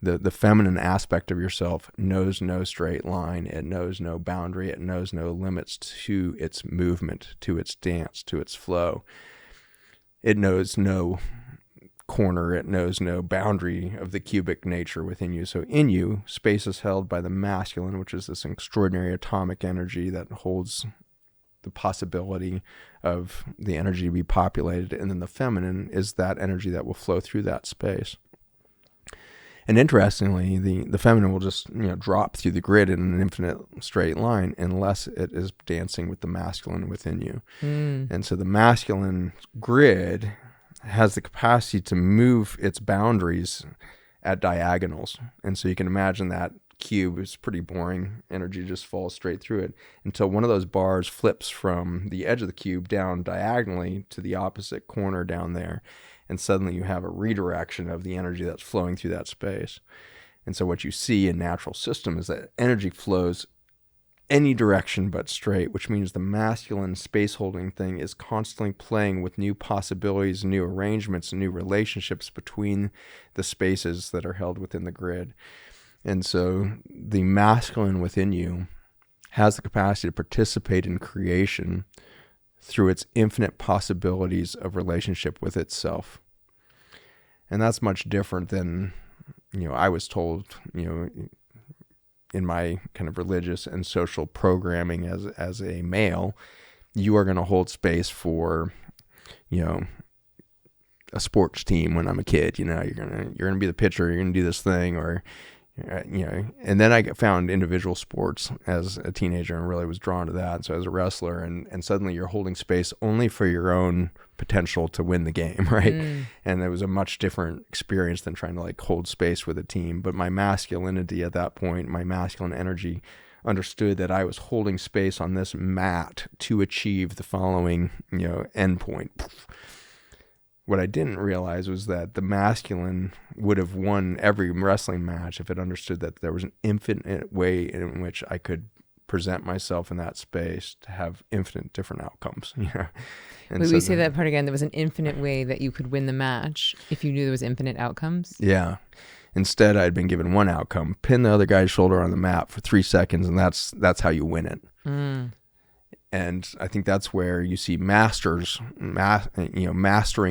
the feminine aspect of yourself knows no straight line. It knows no boundary. It knows no limits to its movement, to its dance, to its flow. It knows no corner. It knows no boundary of the cubic nature within you. So in you, space is held by the masculine, which is this extraordinary atomic energy that holds the possibility of the energy to be populated. And then the feminine is that energy that will flow through that space. And interestingly, the feminine will just drop through the grid in an infinite straight line unless it is dancing with the masculine within you. And so the masculine grid has the capacity to move its boundaries at diagonals. And so you can imagine that cube is pretty boring. Energy just falls straight through it until one of those bars flips from the edge of the cube down diagonally to the opposite corner down there. And suddenly you have a redirection of the energy that's flowing through that space. And so what you see in natural system is that energy flows any direction but straight, which means the masculine space holding thing is constantly playing with new possibilities, new arrangements, new relationships between the spaces that are held within the grid. And so the masculine within you has the capacity to participate in creation through its infinite possibilities of relationship with itself. And that's much different than, I was told, in my kind of religious and social programming as a male, you are going to hold space for, a sports team when I'm a kid. You're going to be the pitcher, you're going to do this thing, or and then I found individual sports as a teenager and really was drawn to that. So as a wrestler, and suddenly you're holding space only for your own potential to win the game, right? And it was a much different experience than trying to hold space with a team. But my masculinity at that point, my masculine energy, understood that I was holding space on this mat to achieve the following, end point. What I didn't realize was that the masculine would have won every wrestling match if it understood that there was an infinite way in which I could present myself in that space to have infinite different outcomes. And Wait, we say that part again. There was an infinite way that you could win the match if you knew there was infinite outcomes? Yeah. Instead, I'd been given one outcome: pin the other guy's shoulder on the mat for 3 seconds, and that's how you win it. And I think that's where you see mastering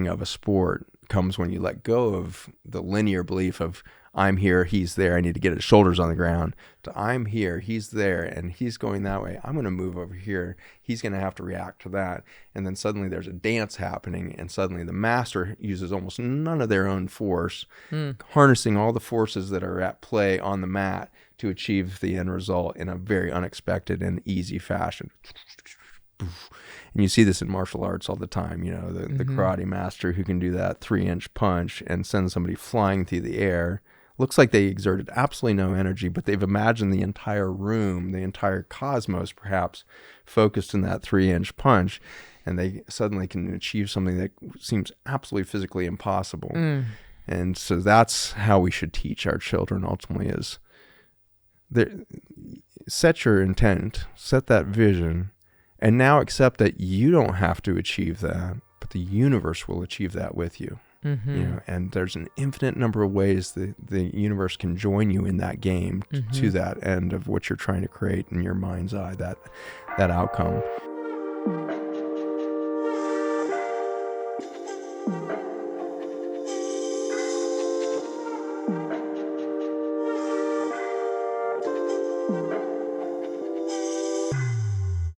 of a sport comes when you let go of the linear belief of I'm here, he's there, I need to get his shoulders on the ground, to I'm here, he's there, and he's going that way. I'm going to move over here. He's going to have to react to that. And then suddenly there's a dance happening, and suddenly the master uses almost none of their own force, harnessing all the forces that are at play on the mat to achieve the end result in a very unexpected and easy fashion. And you see this in martial arts all the time, the karate master who can do that 3-inch punch and send somebody flying through the air. Looks like they exerted absolutely no energy, but they've imagined the entire room, the entire cosmos perhaps, focused in that 3-inch punch, and they suddenly can achieve something that seems absolutely physically impossible. And so that's how we should teach our children ultimately, is set your intent, set that vision, and now accept that you don't have to achieve that, but the universe will achieve that with you. And there's an infinite number of ways the universe can join you in that game to that end of what you're trying to create in your mind's eye, that outcome.